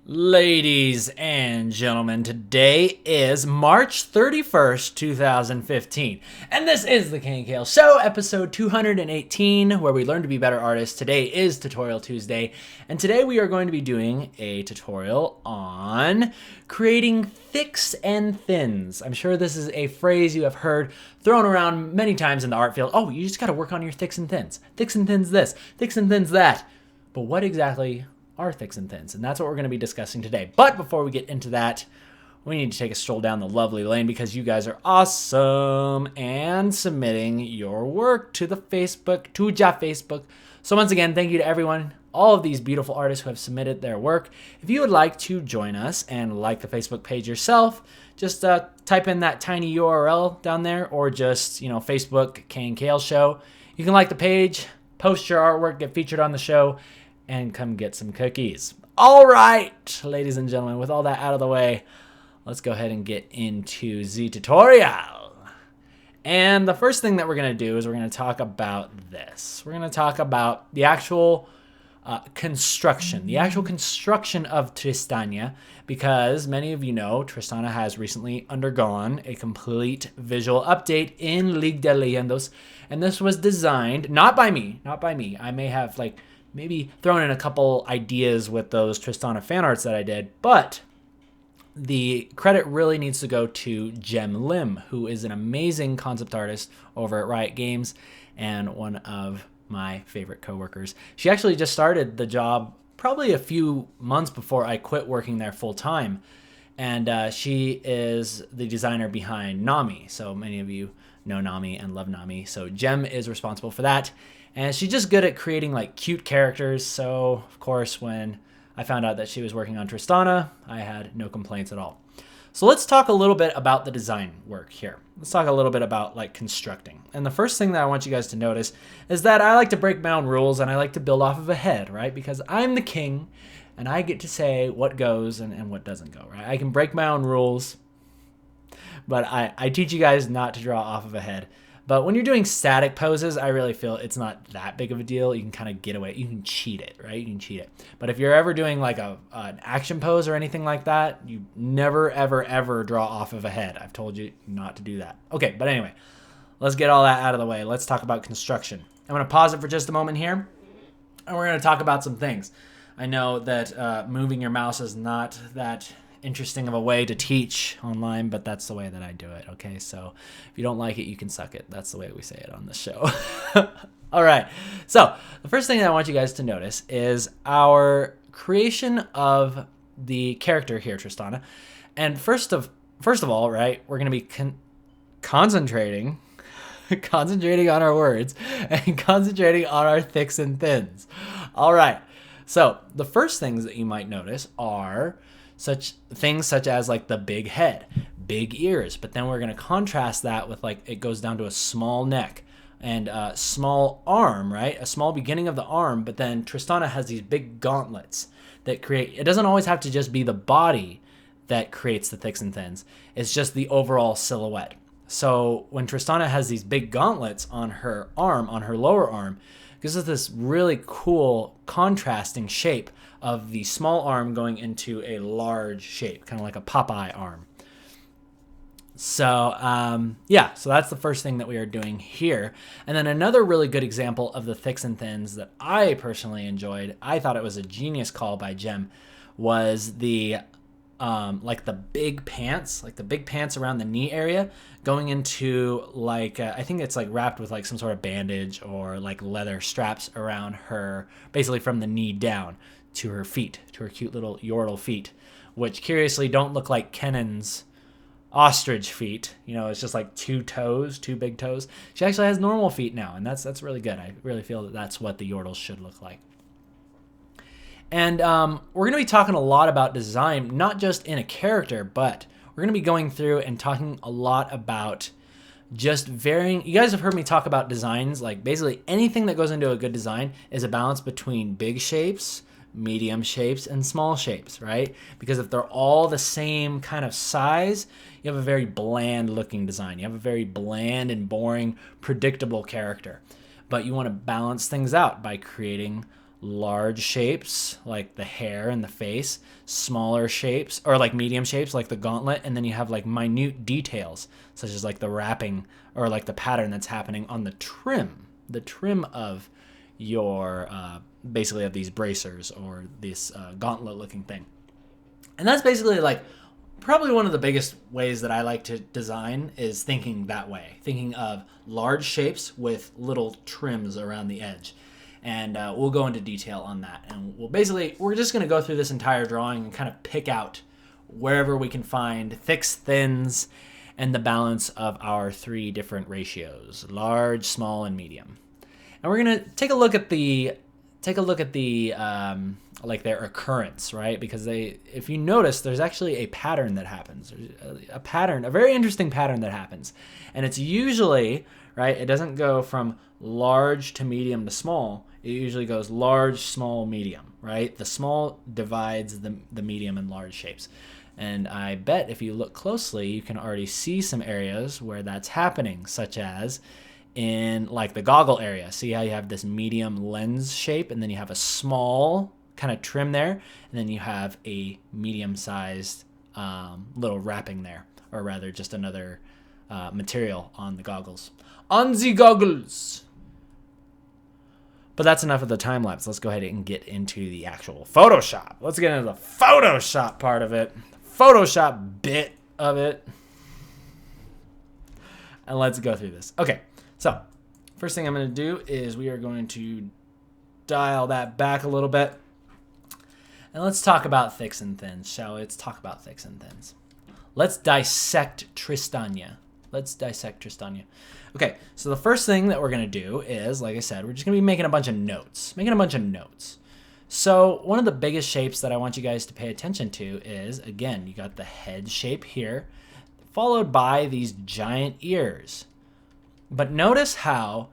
Ladies and gentlemen, today is March 31st, 2015, and this is the KNKL Show, episode 218, where we learn to be better artists. Today is Tutorial Tuesday, and today we are going to be doing a tutorial on creating thicks and thins. I'm sure this is a phrase you have heard thrown around many times in the art field. Oh, you just got to work on your thicks and thins. Thicks and thins this, thicks and thins that. But what exactly are thicks and thins? And that's what we're going to be discussing today. But before we get into that, we need to take a stroll down the lovely lane because you guys are awesome and submitting your work to the Facebook. So once again, thank you to everyone, all of these beautiful artists who have submitted their work. If you would like to join us and like the Facebook page yourself, just type in that tiny URL down there, or just, Facebook KNKL Show. You can like the page, post your artwork, get featured on the show, and come get some cookies. All right, ladies and gentlemen, with all that out of the way, let's go ahead and get into the tutorial. And the first thing that we're going to do is we're going to talk about this. We're going to talk about the actual construction of Tristania, because many of you know Tristana has recently undergone a complete visual update in Ligue de Leyendos, and this was designed not by me. I may have maybe thrown in a couple ideas with those Tristana fan arts that I did, but the credit really needs to go to Jem Lim, who is an amazing concept artist over at Riot Games and one of my favorite coworkers. She actually just started the job probably a few months before I quit working there full time, and she is the designer behind Nami. So many of you know Nami and love Nami. So Jem is responsible for that. And she's just good at creating cute characters. So of course, when I found out that she was working on Tristana, I had no complaints at all. So let's talk a little bit about the design work here. Let's talk a little bit about constructing. And the first thing that I want you guys to notice is that I like to break my own rules, and I like to build off of a head, right? Because I'm the king and I get to say what goes and what doesn't go, right? I can break my own rules, but I teach you guys not to draw off of a head. But when you're doing static poses, I really feel it's not that big of a deal. You can kind of get away. You can cheat it, right? You can cheat it. But if you're ever doing an action pose or anything like that, you never, ever, ever draw off of a head. I've told you not to do that. Okay, but anyway, let's get all that out of the way. Let's talk about construction. I'm going to pause it for just a moment here, and we're going to talk about some things. I know that moving your mouse is not that interesting of a way to teach online, but that's the way that I do it. Okay, so if you don't like it, you can suck it. That's the way we say it on this show. All right, so the first thing that I want you guys to notice is our creation of the character here, Tristana. And first of all, right, we're going to be concentrating on our words and concentrating on our thicks and thins. All right, so the first things that you might notice are such as the big head, big ears, but then we're going to contrast that with it goes down to a small neck and a small arm, right? A small beginning of the arm, but then Tristana has these big gauntlets that create, it doesn't always have to just be the body that creates the thicks and thins. It's just the overall silhouette. So when Tristana has these big gauntlets on her arm, on her lower arm, it gives us this really cool contrasting shape of the small arm going into a large shape, kind of like a Popeye arm. So so that's the first thing that we are doing here. And then another really good example of the thicks and thins that I personally enjoyed, I thought it was a genius call by Jem, was the the big pants, around the knee area, going into I think it's wrapped with some sort of bandage or leather straps around her, basically from the knee down to her feet, to her cute little yordle feet, which curiously don't look like Kennen's ostrich feet. It's just two big toes. She actually has normal feet now, and that's really good. I really feel that that's what the yordles should look like. And we're going to be talking a lot about design, not just in a character, but we're going to be going through and talking a lot about just varying. You guys have heard me talk about designs, basically anything that goes into a good design is a balance between big shapes, medium shapes, and small shapes, right? Because if they're all the same kind of size, you have a very bland looking design. You have a very bland and boring, predictable character. But you want to balance things out by creating large shapes like the hair and the face, smaller shapes or like medium shapes like the gauntlet, and then you have like minute details such as like the wrapping or like the pattern that's happening on the trim of your basically of these bracers or this gauntlet looking thing. And that's basically like probably one of the biggest ways that I like to design is thinking that way, thinking of large shapes with little trims around the edge. And we'll go into detail on that. And we're just going to go through this entire drawing and kind of pick out wherever we can find thicks, thins, and the balance of our 3 different ratios, large, small, and medium. And we're going to take a look at the like their occurrence, right? Because if you notice, there's actually a pattern that happens. There's a very interesting pattern that happens. And it's usually, right, it doesn't go from large to medium to small. It usually goes large, small, medium, right? The small divides the medium and large shapes. And I bet if you look closely, you can already see some areas where that's happening, such as in like the goggle area. See how you have this medium lens shape, and then you have a small kind of trim there, and then you have a medium-sized little wrapping there, or rather just another material on the goggles. On the goggles! But that's enough of the time lapse. Let's go ahead and get into the actual Photoshop. Let's get into the Photoshop part of it. Photoshop bit of it. And let's go through this. Okay, so first thing I'm going to do is we are going to dial that back a little bit. And let's talk about thicks and thins, shall we? Let's talk about thicks and thins. Let's dissect Tristania. Okay, so the first thing that we're going to do is, like I said, we're just going to be making a bunch of notes. So one of the biggest shapes that I want you guys to pay attention to is, again, you got the head shape here, followed by these giant ears. But notice how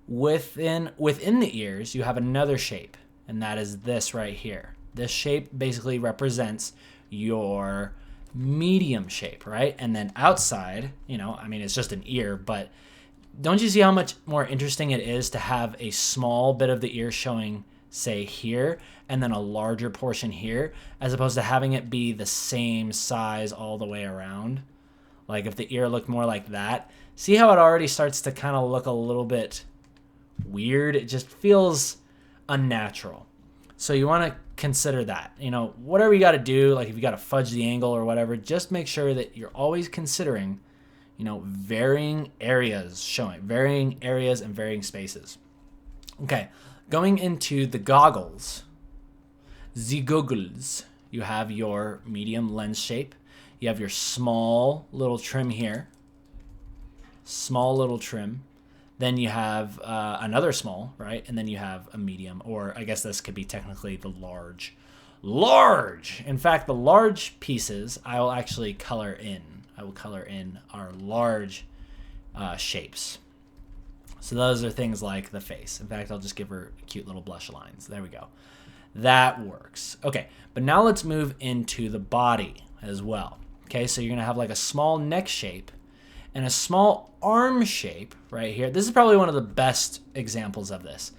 within the ears, you have another shape, and that is this right here. This shape basically represents your medium shape, right? And then outside, it's just an ear, but don't you see how much more interesting it is to have a small bit of the ear showing, say, here, and then a larger portion here, as opposed to having it be the same size all the way around? Like if the ear looked more like that, see how it already starts to kind of look a little bit weird? It just feels unnatural. So you want to consider that. Whatever you got to do, like if you got to fudge the angle or whatever, just make sure that you're always considering, varying areas and varying spaces. Okay, going into the goggles, you have your medium lens shape. You have your small little trim here. Then you have another small, right? And then you have a medium, or I guess this could be technically the large. In fact, the large pieces I will actually color in. I will color in our large shapes. So those are things like the face. In fact, I'll just give her cute little blush lines. There we go. That works. Okay, but now let's move into the body as well. Okay, so you're going to have like a small neck shape and a small arm shape right here. This is probably one of the best examples of this.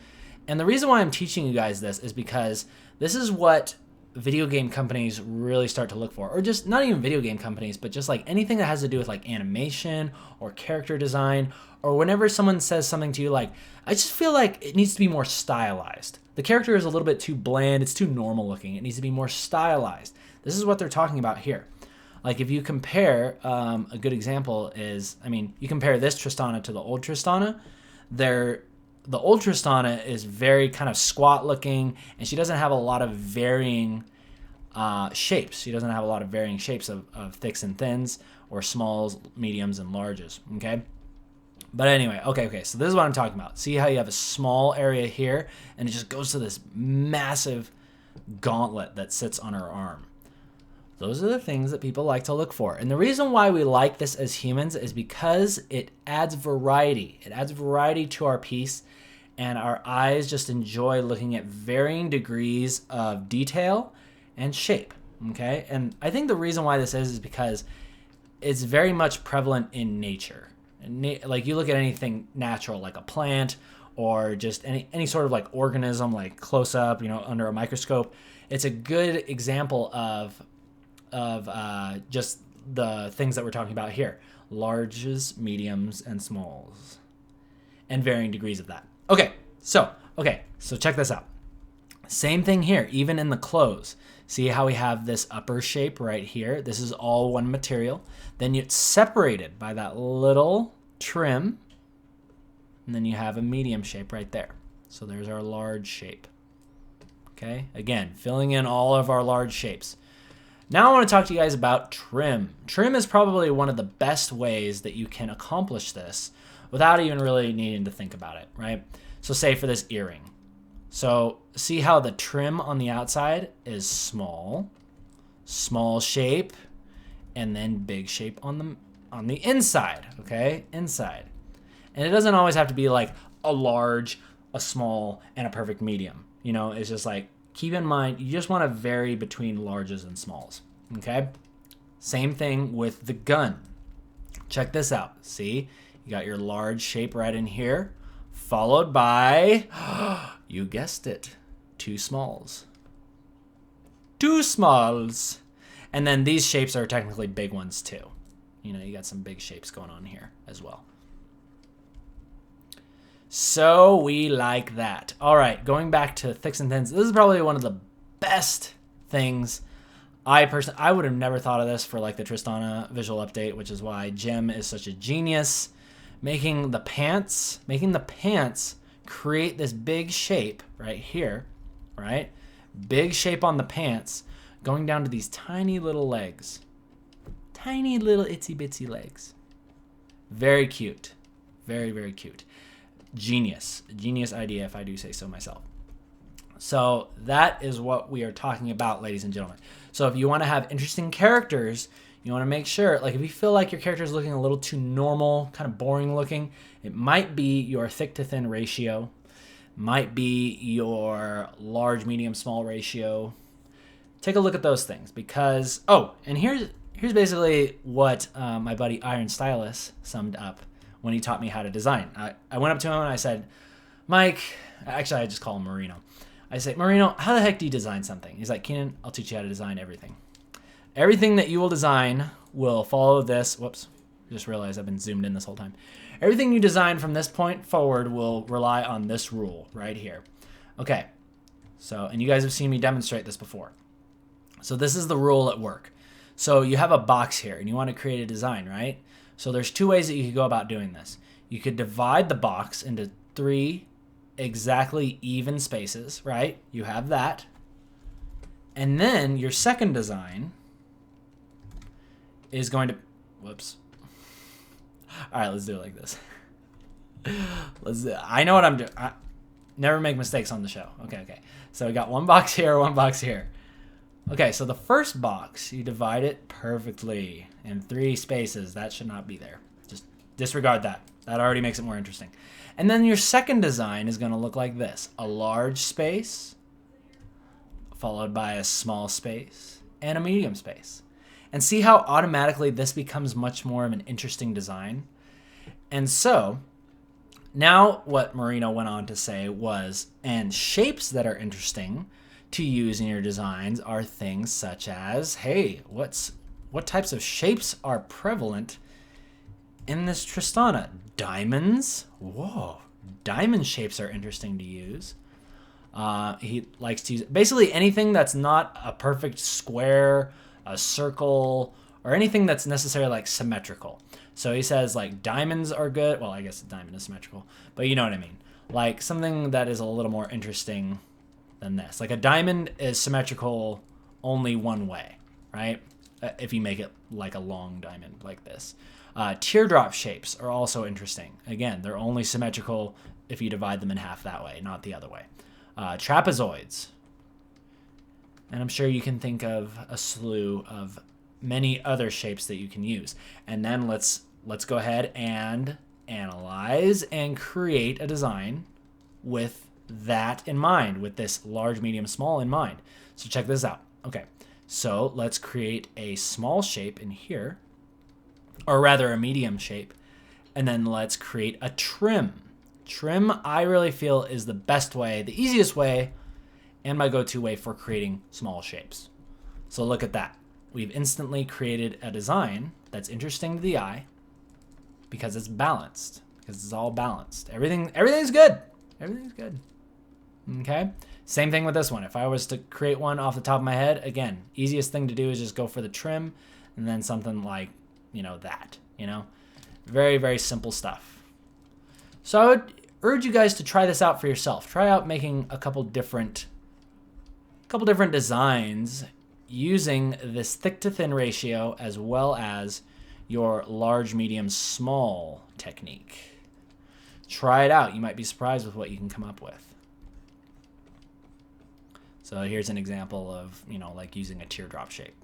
And the reason why I'm teaching you guys this is because this is what video game companies really start to look for. Or just not even video game companies, but just like anything that has to do with like animation or character design, or whenever someone says something to you like, I just feel like it needs to be more stylized. The character is a little bit too bland. It's too normal looking. It needs to be more stylized. This is what they're talking about here. Like if you compare, a good example is, you compare this Tristana to the old Tristana. The old Tristana is very kind of squat looking, and she doesn't have a lot of varying shapes. She doesn't have a lot of varying shapes of thicks and thins, or smalls, mediums, and larges, okay? But anyway, okay, so this is what I'm talking about. See how you have a small area here, and it just goes to this massive gauntlet that sits on her arm. Those are the things that people like to look for. And the reason why we like this as humans is because it adds variety. It adds variety to our piece, and our eyes just enjoy looking at varying degrees of detail and shape, okay? And I think the reason why this is because it's very much prevalent in nature. Like you look at anything natural, like a plant or just any sort of like organism, like close up, you know, under a microscope. It's a good example of just the things that we're talking about here: larges, mediums, and smalls, and varying degrees of that. Okay, so check this out. Same thing here, even in the clothes. See how we have this upper shape right here? This is all one material. Then it's separated by that little trim, and then you have a medium shape right there. So there's our large shape. Okay, again, filling in all of our large shapes. Now I want to talk to you guys about trim. Trim is probably one of the best ways that you can accomplish this without even really needing to think about it, right? So say for this earring. So see how the trim on the outside is small shape, and then big shape on the inside, okay? Inside. And it doesn't always have to be like a large, a small, and a perfect medium. You know, it's just like, keep in mind, you just want to vary between larges and smalls, okay? Same thing with the gun. Check this out. See, you got your large shape right in here, followed by, you guessed it, two smalls. Two smalls. And then these shapes are technically big ones too. You know, you got some big shapes going on here as well. So we like that. All right, going back to thicks and thins. This is probably one of the best things. I would have never thought of this for like the Tristana visual update, which is why Jim is such a genius. Making the pants create this big shape right here, right? Big shape on the pants, going down to these tiny little legs. Tiny little itsy bitsy legs. Very cute. Very, very cute. Genius idea, if I do say so myself. So that is what we are talking about, ladies and gentlemen. So if you want to have interesting characters, you want to make sure, like if you feel like your character is looking a little too normal, kind of boring looking, it might be your thick to thin ratio, might be your large, medium, small ratio. Take a look at those things because, and here's basically what my buddy Iron Stylus summed up when he taught me how to design. I went up to him and I said, Mike, actually I just call him Marino. I say, Marino, how the heck do you design something? He's like, Keenan, I'll teach you how to design everything. Everything that you will design will follow this. Whoops, just realized I've been zoomed in this whole time. Everything you design from this point forward will rely on this rule right here. Okay, so, and you guys have seen me demonstrate this before. So this is the rule at work. So you have a box here and you want to create a design, right? So there's two ways that you could go about doing this. You could divide the box into 3 exactly even spaces, right? You have that. And then your second design is going to, whoops. All right, let's do it like this. I know what I'm doing. Never make mistakes on the show. Okay. So we got one box here, one box here. Okay, so the first box, you divide it perfectly in 3 spaces. That should not be there. Just disregard that. That already makes it more interesting. And then your second design is going to look like this. A large space, followed by a small space, and a medium space. And see how automatically this becomes much more of an interesting design? And so, now what Marino went on to say was, and shapes that are interesting to use in your designs are things such as, hey, what types of shapes are prevalent in this Tristana? Diamonds. Whoa, diamond shapes are interesting to use. He likes to use basically anything that's not a perfect square, a circle, or anything that's necessarily like symmetrical. So he says like diamonds are good. Well, I guess a diamond is symmetrical, but you know what I mean. Like something that is a little more interesting than this. Like a diamond is symmetrical only one way, right? If you make it like a long diamond like this. Teardrop shapes are also interesting. Again, they're only symmetrical if you divide them in half that way, not the other way. Trapezoids. And I'm sure you can think of a slew of many other shapes that you can use. And then let's go ahead and analyze and create a design with that in mind, with this large, medium, small in mind. So check this out. Okay, so let's create a small shape in here, or rather a medium shape, and then let's create a trim Trim, I really feel, is the best way, the easiest way, and my go-to way for creating small shapes. So look at that. We've instantly created a design that's interesting to the eye because it's balanced, because it's all balanced. Everything's good. Everything's good. Okay? Same thing with this one. If I was to create one off the top of my head, again, easiest thing to do is just go for the trim and then something like, that, Very, very simple stuff. So I would urge you guys to try this out for yourself. Try out making a couple different designs using this thick to thin ratio as well as your large, medium, small technique. Try it out. You might be surprised with what you can come up with. So here's an example of, like using a teardrop shape,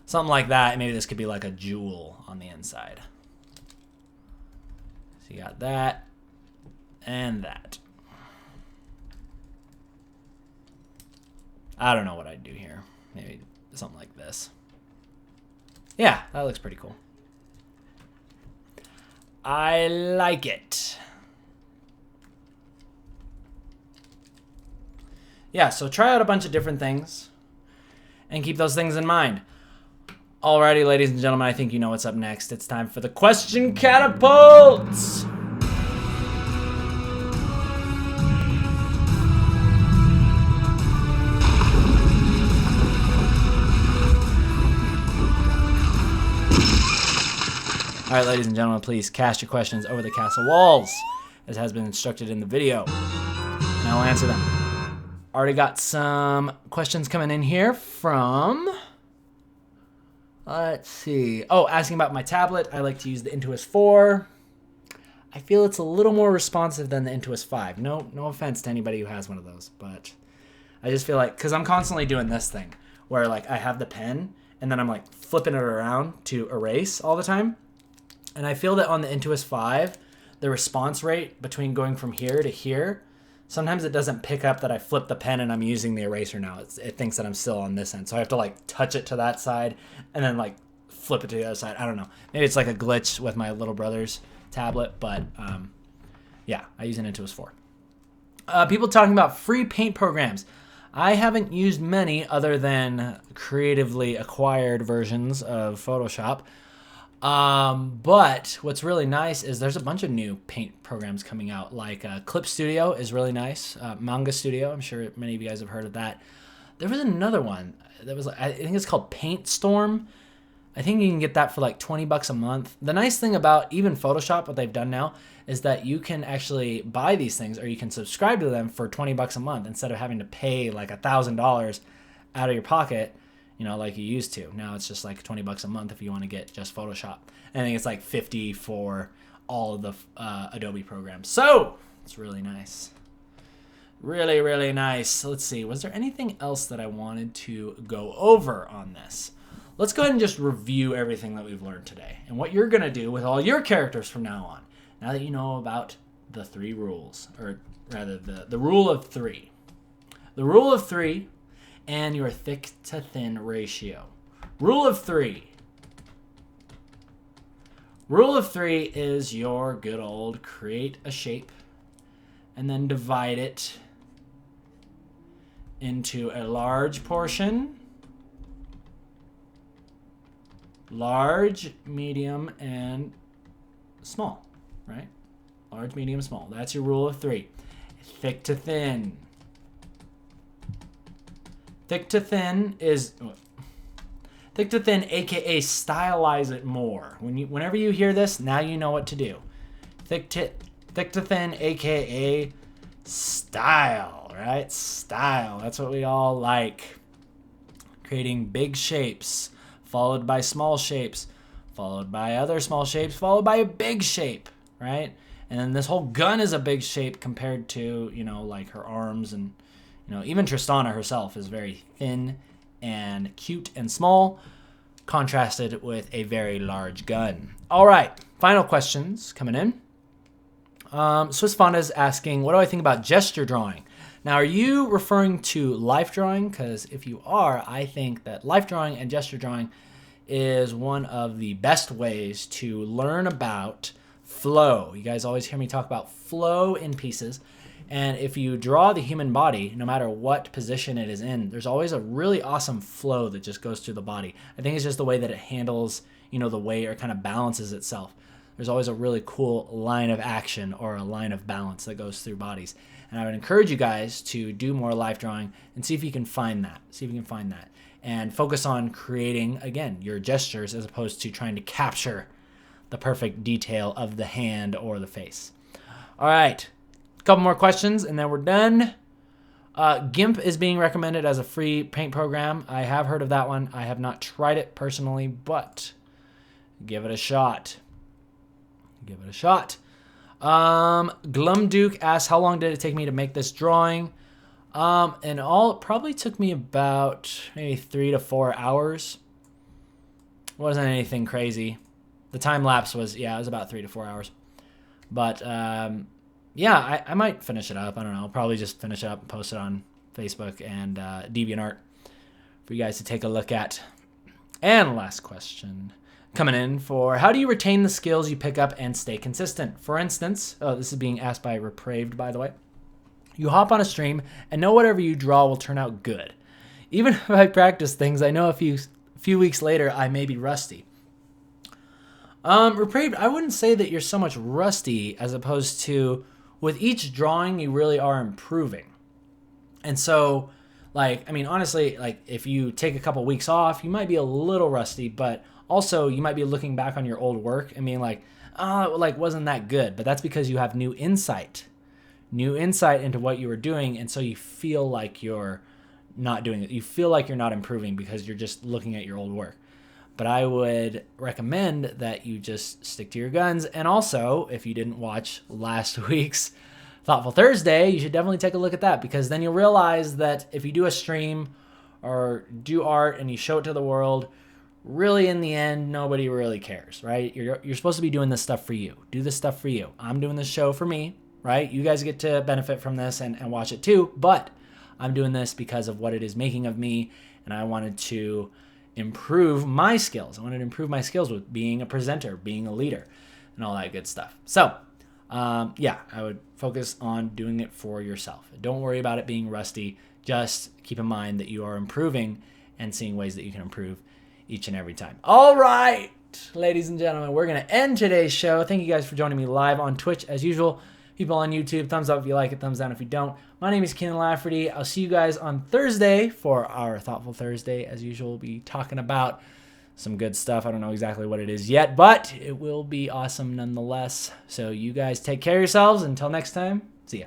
Something like that. Maybe this could be like a jewel on the inside. So you got that and that. I don't know what I'd do here. Maybe something like this. Yeah, that looks pretty cool. I like it. Yeah, so try out a bunch of different things and keep those things in mind. Alrighty, ladies and gentlemen, I think you know what's up next. It's time for the question catapults. All right, ladies and gentlemen, please cast your questions over the castle walls, as has been instructed in the video, and I'll answer them. Already got some questions coming in here from, let's see. Oh, asking about my tablet. I like to use the Intuos 4. I feel it's a little more responsive than the Intuos 5. No offense to anybody who has one of those, but I just feel like, because I'm constantly doing this thing, where like I have the pen, and then I'm like flipping it around to erase all the time. And I feel that on the Intuos 5, the response rate between going from here to here, sometimes it doesn't pick up that I flipped the pen and I'm using the eraser now. It thinks that I'm still on this end. So I have to like touch it to that side and then like flip it to the other side. I don't know. Maybe it's like a glitch with my little brother's tablet, but yeah, I use an Intuos 4. People talking about free paint programs. I haven't used many other than creatively acquired versions of Photoshop. But what's really nice is there's a bunch of new paint programs coming out, like Clip Studio is really nice. Manga Studio, I'm sure many of you guys have heard of that. There was another one that was, I think it's called Paint Storm. I think you can get that for like $20 a month. The nice thing about even Photoshop, what they've done now, is that you can actually buy these things, or you can subscribe to them for $20 a month instead of having to pay like $1,000 out of your pocket, like you used to. Now it's just like $20 a month if you want to get just Photoshop. And I think it's like $50 for all of the Adobe programs. So it's really nice. Really, really nice. Let's see. Was there anything else that I wanted to go over on this? Let's go ahead and just review everything that we've learned today and what you're going to do with all your characters from now on. Now that you know about the 3 rules, or rather the rule of 3. The rule of 3 and your thick to thin ratio. Rule of 3. Rule of 3 is your good old create a shape and then divide it into a large portion, large, medium, and small, right? Large, medium, small. That's your rule of 3. Thick to thin. Thick to thin is thick to thin, aka stylize it more. Whenever you hear this, now you know what to do. Thick to thin, aka style, right? Style. That's what we all like. Creating big shapes, followed by small shapes, followed by other small shapes, followed by a big shape, right? And then this whole gun is a big shape compared to, like her arms, and even Tristana herself is very thin and cute and small, contrasted with a very large gun. All right, final questions coming in. Swiss Fonda is asking, what do I think about gesture drawing? Now, are you referring to life drawing? Because if you are, I think that life drawing and gesture drawing is one of the best ways to learn about flow. You guys always hear me talk about flow in pieces. And if you draw the human body, no matter what position it is in, there's always a really awesome flow that just goes through the body. I think it's just the way that it handles, the way or kind of balances itself. There's always a really cool line of action or a line of balance that goes through bodies. And I would encourage you guys to do more life drawing and see if you can find that. And focus on creating, again, your gestures as opposed to trying to capture the perfect detail of the hand or the face. All right. Couple more questions and then we're done. GIMP is being recommended as a free paint program. I have heard of that one. I have not tried it personally, but give it a shot. Glumduke asks, how long did it take me to make this drawing? In all, it probably took me about maybe 3 to 4 hours. It wasn't anything crazy. The time lapse was, it was about 3 to 4 hours. But, I might finish it up. I don't know. I'll probably just finish it up and post it on Facebook and DeviantArt for you guys to take a look at. And last question coming in for, how do you retain the skills you pick up and stay consistent? For instance, this is being asked by Repraved, by the way. You hop on a stream and know whatever you draw will turn out good. Even if I practice things, I know a few weeks later I may be rusty. Repraved, I wouldn't say that you're so much rusty as opposed to with each drawing you really are improving. And so, honestly, if you take a couple weeks off, you might be a little rusty, but also you might be looking back on your old work and being like, wasn't that good? But that's because you have new insight into what you were doing, and so you feel like you're not doing it. You feel like you're not improving because you're just looking at your old work. But I would recommend that you just stick to your guns. And also, if you didn't watch last week's Thoughtful Thursday, you should definitely take a look at that, because then you'll realize that if you do a stream or do art and you show it to the world, really in the end, nobody really cares, right? You're supposed to be doing this stuff for you. Do this stuff for you. I'm doing this show for me, right? You guys get to benefit from this and watch it too, but I'm doing this because of what it is making of me, and I wanted to improve my skills. I wanted to improve my skills with being a presenter, being a leader, and all that good stuff. So, I would focus on doing it for yourself. Don't worry about it being rusty. Just keep in mind that you are improving and seeing ways that you can improve each and every time. All right, ladies and gentlemen, we're going to end today's show. Thank you guys for joining me live on Twitch as usual. People on YouTube, thumbs up if you like it, thumbs down if you don't. My name is Kenan Lafferty. I'll see you guys on Thursday for our Thoughtful Thursday. As usual, we'll be talking about some good stuff. I don't know exactly what it is yet, but it will be awesome nonetheless. So you guys take care of yourselves. Until next time, see ya.